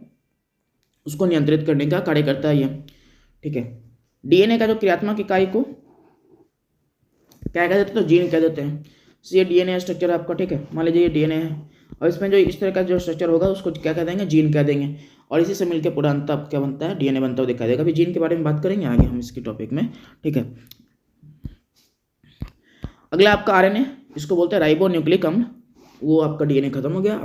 उसको नियंत्रित करने का कार्य करता है यह, ठीक है। डीएनए का जो क्रियात्मक इकाई को क्या कह देते हैं, तो जीन कह देते हैं। ये डीएनए स्ट्रक्चर आपका, ठीक है, मान लीजिए ये डीएनए है और इसमें जो इस तरह का जो स्ट्रक्चर होगा उसको क्या कह देंगे, जीन कह देंगे। और इसी से मिलकर पूरा अंत क्या बनता है, डीएनए बनता हुआ दिखाई देगा। अभी जीन के बारे में बात करेंगे आगे हम इसके टॉपिक में, ठीक है। अगला आपका आरएनए, इसको बोलते हैं राइबो न्यूक्लिक अम्ल। वो आपका डीएनए खत्म हो गया।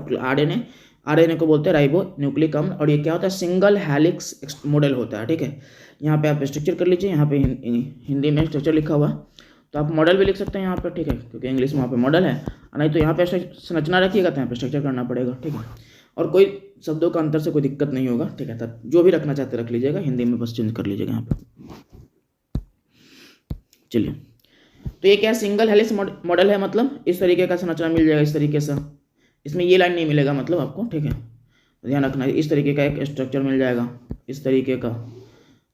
आरएनए को बोलते हैं राइबो न्यूक्लिक अम्ल। और ये क्या होता है, सिंगल हेलिक्स मॉडल होता है, ठीक है। यहाँ पे आप स्ट्रक्चर कर लीजिए, यहाँ पे हिंदी में स्ट्रक्चर लिखा हुआ, तो आप मॉडल भी लिख सकते हैं यहाँ पे, ठीक है, क्योंकि इंग्लिश में वहाँ पे मॉडल है। नहीं तो यहाँ पे संरचना रखिएगा तो यहाँ पे स्ट्रक्चर करना पड़ेगा, ठीक है। और कोई शब्दों का अंतर से कोई दिक्कत नहीं होगा, ठीक है। तब जो भी रखना चाहते रख लीजिएगा, हिंदी में बस चेंज कर लीजिएगा यहाँ पे। चलिए, तो ये क्या सिंगल हेलिक्स मॉडल है, मतलब इस तरीके का संरचना मिल जाएगा, इस तरीके से। इसमें ये लाइन नहीं मिलेगा मतलब आपको, ठीक है, ध्यान रखना। इस तरीके का एक स्ट्रक्चर मिल जाएगा, इस तरीके का,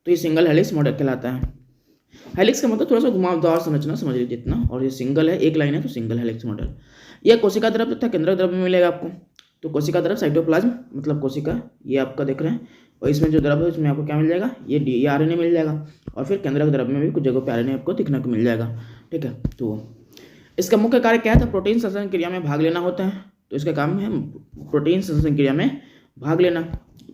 तो ये सिंगल हेलिक्स मॉडल कहलाता है। हेलिक्स का मतलब थोड़ा सा घुमावदार संरचना समझ लीजिए इतना। और ये सिंगल है, एक लाइन है, तो सिंगल हेलिक्स मॉडल। यह कोशिका द्रव्य तथा केंद्रक द्रव्य में मिलेगा आपको। तो कोशिका द्रव्य साइटोप्लाज्म, मतलब कोशिका, ये आपका देख रहे हैं और इसमें जो द्रव है उसमें आपको क्या मिल जाएगा, ये आरएनए मिल जाएगा। और फिर केंद्रक द्रव में भी कुछ जगहों पे आरएनए आपको दिखने को मिल जाएगा, ठीक है। तो इसका मुख्य कार्य क्या था, प्रोटीन संश्लेषण क्रिया में भाग लेना होता है। तो इसका काम है प्रोटीन संश्लेषण क्रिया में भाग लेना,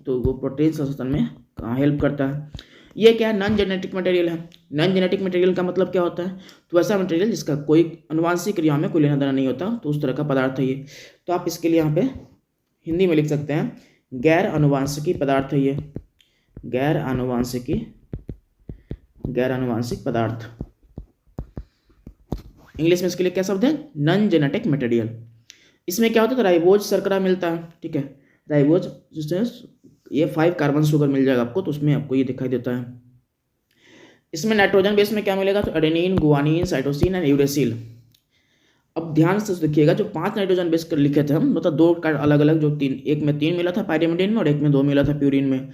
तो वो प्रोटीन संश्लेषण में हेल्प करता है। ये क्या है, नॉन जेनेटिक मटेरियल है। नॉन जेनेटिक मटेरियल का मतलब क्या होता है, तो ऐसा मटेरियल जिसका कोई अनुवांशिक क्रिया में कोई लेना देना नहीं होता, तो उस तरह का पदार्थ है ये। तो आप इसके लिए यहाँ पे हिंदी में लिख सकते हैं गैर अनुवांशिकी पदार्थ है ये, गैर अनुवांशिक पदार्थ। इंग्लिश में इसके लिए क्या शब्द है, नॉन जेनेटिक मटेरियल। इसमें क्या होता है, तो राइबोज शर्करा मिलता है, ठीक है। राइबोज ये 5 कार्बन शुगर मिल जाएगा आपको, तो उसमें आपको ये दिखाई देता है। इसमें नाइट्रोजन बेस में क्या मिलेगा, तो adenine, guanine, cytosine and uracil. अब ध्यान से देखिएगा, जो 5 नाइट्रोजन बेस कर लिखे थे हम, मतलब 2 का अलग अलग, जो 3, एक में 3 मिला था पायरिमिडिन में और एक में 2 मिला था प्यूरिन में।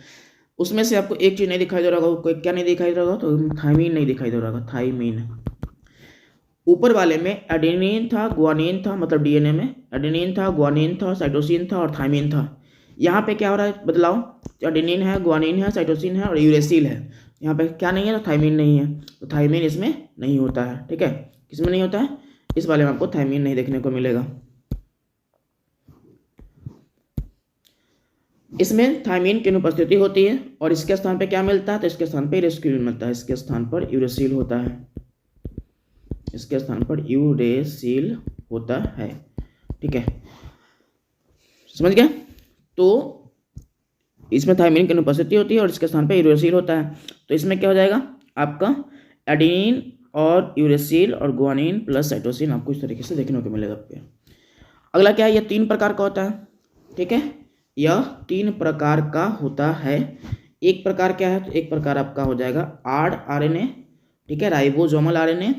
उसमें से आपको एक चीज़ नहीं दिखाई दे रहा होगा, कोई क्या नहीं दिखाई दे रहा होगा, तो थायमीन नहीं दिखाई दे रहा होगा, थायमीन। ऊपर वाले में एडेनिन था, गुआनिन था, मतलब डीएनए में एडेनिन था, गुआनिन था, साइटोसिन था और थायमीन था। यहाँ पे क्या हो रहा है बदलाव, एडेनिन है, गुआनिन है, साइटोसिन है और यूरेसिल है। यहाँ पे क्या नहीं है, तो थायमीन नहीं है, तो थायमीन इसमें नहीं होता है, ठीक है। किसमें नहीं होता है, इस वाले में आपको थायमीन नहीं देखने को मिलेगा। इसमें थायमीन की अनुपस्थिति होती है और इसके स्थान पे क्या मिलता है, तो इसके स्थान पे यूरेसिल मिलता है, इसके स्थान पर यूरेसिल होता है, इसके स्थान पर यूरेसिल होता है, ठीक है, समझ गया। तो इसमें थायमीन की अनुपस्थिति होती है और इसके स्थान पर यूरेसिल होता है। तो इसमें क्या हो जाएगा आपका एडेनिन और यूरेसिल और गुआनिन प्लस साइटोसिन आपको इस तरीके से देखने को मिलेगा। अगला क्या है, यह 3 प्रकार का होता है, ठीक है, यह 3 प्रकार का होता है। एक प्रकार क्या है, तो एक प्रकार आपका हो जाएगा आर आरएनए, ठीक है, राइबोसोमल आरएनए,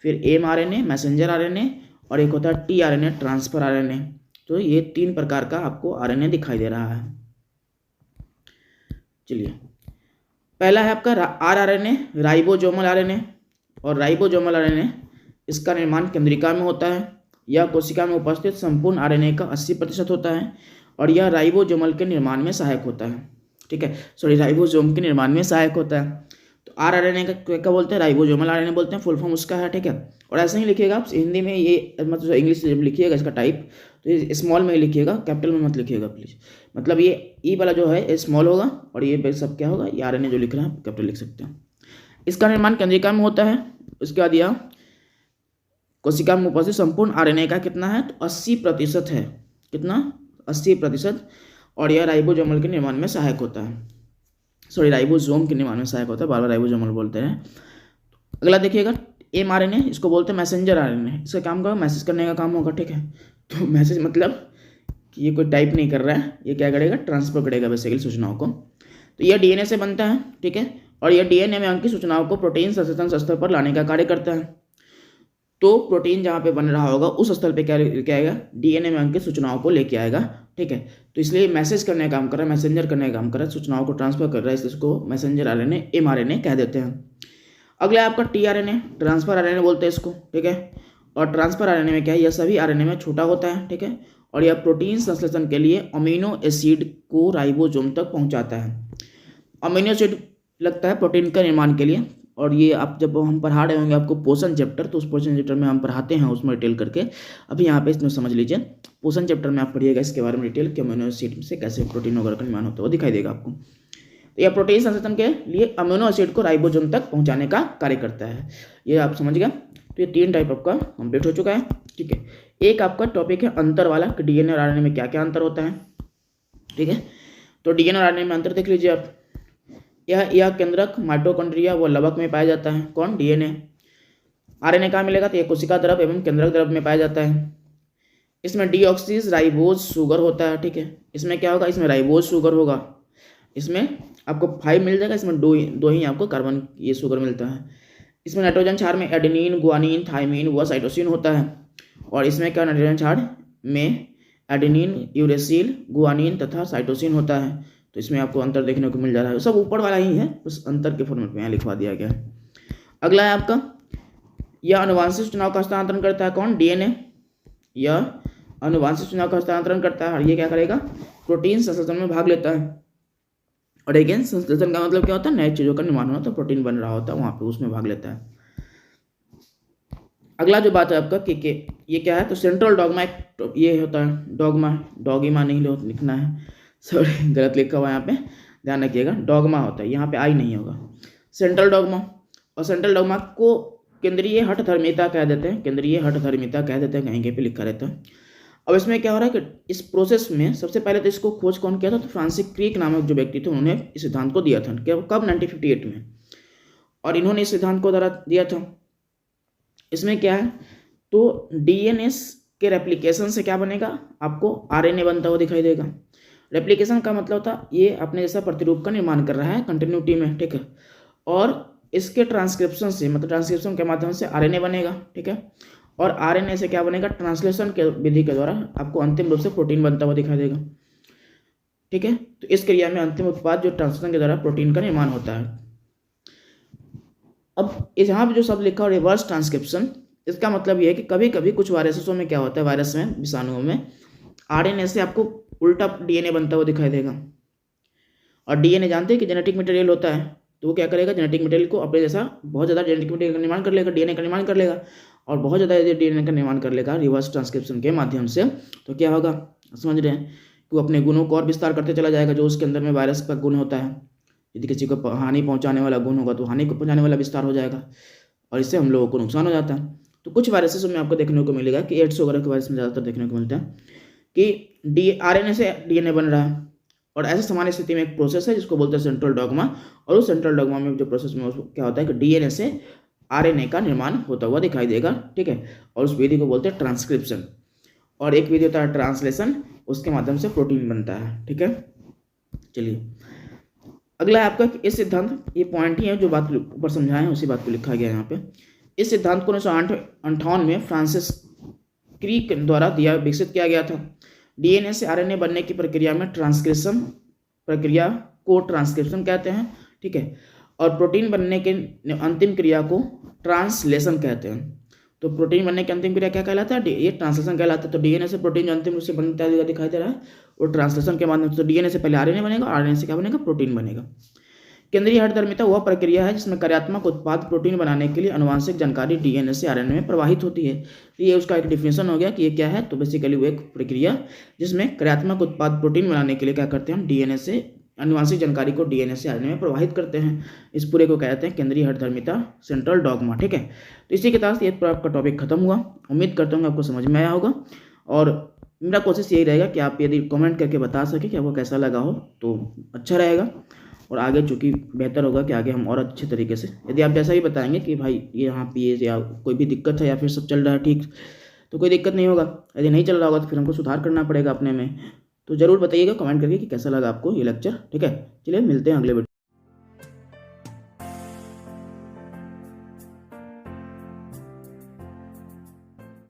फिर एम आरएनए मैसेंजर आरएनए, और एक होता है टी आरएनए ट्रांसफर आरएनए। तो ये 3 प्रकार का आपको आरएनए दिखाई दे रहा है। चलिए, पहला है आपका आर आरएनए, राइबोसोमल आरएनए। और राइबोसोमल आरएनए इसका निर्माण केंद्रिका में होता है। यह कोशिका में उपस्थित संपूर्ण आरएनए का 80% होता है और यह राइबोसोमल के निर्माण में सहायक होता है, ठीक है, सॉरी, राइबोसोम के निर्माण में सहायक होता है। तो आर आरएनए का क्या बोलते हैं, राइबोसोमल आरएनए बोलते हैं, फुल फॉर्म उसका है, ठीक है। और ऐसे ही लिखिएगा आप हिंदी में, ये मतलब इंग्लिश में लिखिएगा इसका टाइप, तो ये स्मॉल में ही लिखिएगा, कैपिटल में मत लिखिएगा प्लीज। मतलब ये ई वाला जो है स्मॉल होगा और ये सब क्या होगा, ये आरएनए जो लिख रहे हैं कैपिटल लिख सकते हैं। इसका निर्माण केंद्रिका में होता है। उसके बाद यह कोशिका में उपस्थित संपूर्ण आरएनए का कितना है, तो 80% है, कितना, 80%। और यह राइबोसोमल के निर्माण में सहायक होता है, सॉरी, राइबोसोम के निर्माण में सहायक होता है, बार बार राइबोसोमल बोलते हैं। अगला देखिएगा एम आरएनए, इसको बोलते हैं मैसेंजर आरएनए। इसका काम क्या, मैसेज करने का काम होगा, ठीक है। तो मैसेज मतलब कि ये कोई टाइप नहीं कर रहा है, ये क्या करेगा, ट्रांसफर करेगा बेसिकली सूचनाओं को। तो यह डीएनए से बनता है, ठीक है, और यह डीएनए में अंकित सूचनाओं को प्रोटीन संश्लेषण स्तर पर लाने का कार्य करता है। तो प्रोटीन जहाँ पे बन रहा होगा उस स्थल पे क्या लेके आएगा, डीएनए में अंकित सूचनाओं को लेके आएगा, ठीक है। तो इसलिए मैसेज करने का काम कर रहा है, मैसेंजर करने का काम कर रहा है, सूचनाओं को ट्रांसफर कर रहा है, इसलिए इसको मैसेंजर आरएनए एम आरएनए कह देते हैं। अगला आपका टी आरएनए, ट्रांसफर आरएनए बोलते हैं इसको, ठीक है। और ट्रांसफर आरएनए में क्या है, यह सभी आरएनए में छोटा होता है, ठीक है, और यह प्रोटीन संश्लेषण के लिए अमीनो एसिड को राइबोसोम तक पहुँचाता है। अमीनो एसिड लगता है प्रोटीन का निर्माण के लिए, और ये आप जब हम पढ़ा रहे होंगे आपको पोषण चैप्टर, तो उस पोषण चैप्टर में हम पढ़ाते हैं उसमें डिटेल करके। अभी यहाँ पे इसमें समझ लीजिए, पोषण चैप्टर में आप पढ़िएगा इसके बारे में डिटेल कि अमीनो एसिड से कैसे प्रोटीन वगैरह का निर्माण होता है, वो दिखाई देगा आपको। तो यह प्रोटीन संश्लेषण के लिए अमीनो एसिड को राइबोसोम तक पहुँचाने का कार्य करता है, ये आप समझ गया। तो ये 3 टाइप आपका कंप्लीट हो चुका है, ठीक है। एक आपका टॉपिक है अंतर वाला, कि डीएनए और आरएनए में क्या क्या अंतर होता है, ठीक है। तो डीएनए और आरएनए में अंतर देख लीजिए आप। यह केंद्रक माइटोकॉन्ड्रिया व लवक में पाया जाता है, कौन, डीएनए। आरएनए कहाँ मिलेगा, तो यह कोशिका द्रव एवं केंद्रक द्रव में पाया जाता है। इसमें डीऑक्सी राइबोज शुगर होता है, ठीक है। इसमें क्या होगा, इसमें राइबोज शुगर होगा, इसमें आपको 5 मिल जाएगा, इसमें दो ही आपको कार्बन ये शुगर मिलता है। इसमें नाइट्रोजन क्षार में एडेनिन, गुआनिन, थायमीन व साइटोसिन होता है। और इसमें क्या, नाइट्रोजन क्षार में एडेनिन, यूरेसिल, गुआनिन तथा साइटोसिन होता है। तो इसमें आपको अंतर देखने को मिल जा रहा है, सब ऊपर वाला ही है, उस अंतर के फॉर्मेट में यहाँ लिखवा दिया गया है। अगला है आपका, यह अनुवांशिक सूचनाओं का हस्तांतरण करता है, कौन, डीएनए। यह अनुवांशिक सूचनाओं का हस्तांतरण करता है और ये क्या करेगा, प्रोटीन संश्लेषण में भाग लेता है। और अगेन संश्लेषण का मतलब क्या होता है, नई चीज़ों का निर्माण होना, तो प्रोटीन बन रहा होता है वहाँ पे, उसमें भाग लेता है। अगला जो बात है आपका कि ये क्या है, तो सेंट्रल डॉगमा एक ये होता है, डॉगीमा नहीं लिखना है, सॉरी गलत लिखा हुआ है यहाँ पे, ध्यान रखिएगा, डॉगमा होता है, यहाँ पे आई नहीं होगा, सेंट्रल डॉगमा। और सेंट्रल डॉगमा को केंद्रीय हठधर्मिता कह देते हैं, केंद्रीय हठधर्मिता कह देते हैं, कहीं पे लिखा रहता है। अब इसमें क्या हो रहा है कि इस प्रोसेस में सबसे पहले तो इसको खोज कौन किया था, तो फ्रांसिस क्रिक नामक जो व्यक्ति थे उन्होंने इस सिद्धांत को दिया था, कब 1958 में, और इन्होंने इस सिद्धांत को द्वारा दिया था। इसमें क्या है, तो डीएनए के रेप्लिकेशन से क्या बनेगा, आपको आरएनए बनता हुआ दिखाई देगा। रेप्लिकेशन का मतलब था ये अपने जैसा प्रतिरूप का निर्माण कर रहा है कंटिन्यूटी में, ठीक है, और इसके ट्रांसक्रिप्शन से, मतलब ट्रांसक्रिप्शन के माध्यम से आरएनए बनेगा, ठीक है, और आरएनए से क्या बनेगा, ट्रांसलेशन के विधि के द्वारा आपको अंतिम रूप से प्रोटीन बनता हुआ दिखाई देगा, ठीक है। तो इस क्रिया में अंतिम उत्पाद जो ट्रांसलेशन के द्वारा प्रोटीन का निर्माण होता है। अब इस यहाँ पे जो शब्द लिखा है रिवर्स ट्रांसक्रिप्शन, इसका मतलब ये है कि कभी कभी कुछ वायरसों में क्या होता है, वायरस में, विषाणुओं में आरएनए से आपको उल्टा डीएनए बनता हुआ दिखाई देगा। और डीएनए जानते हैं कि जेनेटिक मटेरियल होता है, तो वो क्या करेगा, जेनेटिक मटेरियल को अपने जैसा बहुत ज़्यादा जेनेटिक मटेरियल का निर्माण कर लेगा, डीएनए का निर्माण कर लेगा, और बहुत ज़्यादा यदि डीएनए का निर्माण कर लेगा रिवर्स ट्रांसक्रिप्शन के माध्यम से, तो क्या होगा, समझ रहे हैं, कि वो अपने गुणों को और विस्तार करते चला जाएगा, जो उसके अंदर में वायरस का गुण होता है। यदि किसी को हानि पहुंचाने वाला गुण होगा तो हानि को पहुंचाने वाला विस्तार हो जाएगा, और इससे हम लोगों को नुकसान हो जाता है। तो कुछ वायरसेस में आपको देखने को मिलेगा कि एड्स वगैरह के वायरस में ज़्यादातर देखने को मिलता है कि आरएनए से डीएनए बन रहा है, और ऐसे सामान्य स्थिति में एक प्रोसेस है जिसको बोलते हैं सेंट्रल डॉगमा, और उस सेंट्रल डॉगमा में जो प्रोसेस में क्या होता है कि डीएनए से आरएनए का निर्माण होता हुआ दिखाई देगा, ठीक है, और उस विधि को बोलते हैं ट्रांसक्रिप्शन, और एक विधि होता है ट्रांसलेशन, उसके माध्यम से प्रोटीन बनता है, ठीक है। चलिए अगला है आपका इस सिद्धांत, ये पॉइंट ही है जो बात ऊपर समझाए हैं उसी बात को लिखा गया है यहाँ पे। इस सिद्धांत को 1958 में फ्रांसिस क्रिक द्वारा विकसित किया गया था। डीएनए से आरएनए बनने की प्रक्रिया में ट्रांसक्रिप्शन प्रक्रिया को ट्रांसक्रिप्शन कहते हैं, ठीक है, और प्रोटीन बनने के अंतिम क्रिया को ट्रांसलेशन कहते हैं। तो प्रोटीन बनने की अंतिम क्रिया क्या कहलाता है, ये ट्रांसलेशन कहलाता है। तो डीएनए से प्रोटीन जो अंतिम रूप से बनता हुआ दिखाई दे रहा है वो ट्रांसलेशन के माध्यम से, तो डीएनए से पहले आरएनए बनेगा, आरएनए से क्या बनेगा, प्रोटीन बनेगा। केंद्रीय हठधर्मिता वह प्रक्रिया है जिसमें कार्यात्मक उत्पाद प्रोटीन बनाने के लिए आनुवांशिक जानकारी डीएनए से आरएनए में प्रवाहित होती है। तो ये उसका एक डिफिनेशन हो गया कि ये क्या है, तो बेसिकली वो एक प्रक्रिया जिसमें कार्यात्मक उत्पाद प्रोटीन बनाने के लिए क्या करते हैं, हम डीएनए से आनुवांशिक जानकारी को डीएनए से आरएनए में प्रवाहित करते हैं। इस पूरे को कहते हैं केंद्रीय हठधर्मिता, सेंट्रल डॉगमा, ठीक है। तो इसी के साथ ये आपका टॉपिक खत्म हुआ। उम्मीद करता हूँ आपको समझ में आया होगा, और मेरा कोशिश यही रहेगा कि आप यदि कमेंट करके बता सकें कि आपको कैसा लगा हो तो अच्छा रहेगा, और आगे चूँकि बेहतर होगा कि आगे हम और अच्छे तरीके से, यदि आप जैसा ही बताएंगे कि भाई ये यहाँ पे या कोई भी दिक्कत है या फिर सब चल रहा है ठीक, तो कोई दिक्कत नहीं होगा। यदि नहीं चल रहा होगा तो फिर हमको सुधार करना पड़ेगा अपने में। तो ज़रूर बताइएगा कमेंट करके कि कैसा लगा आपको ये लेक्चर, ठीक है। चलिए मिलते हैं अगले वीडियो।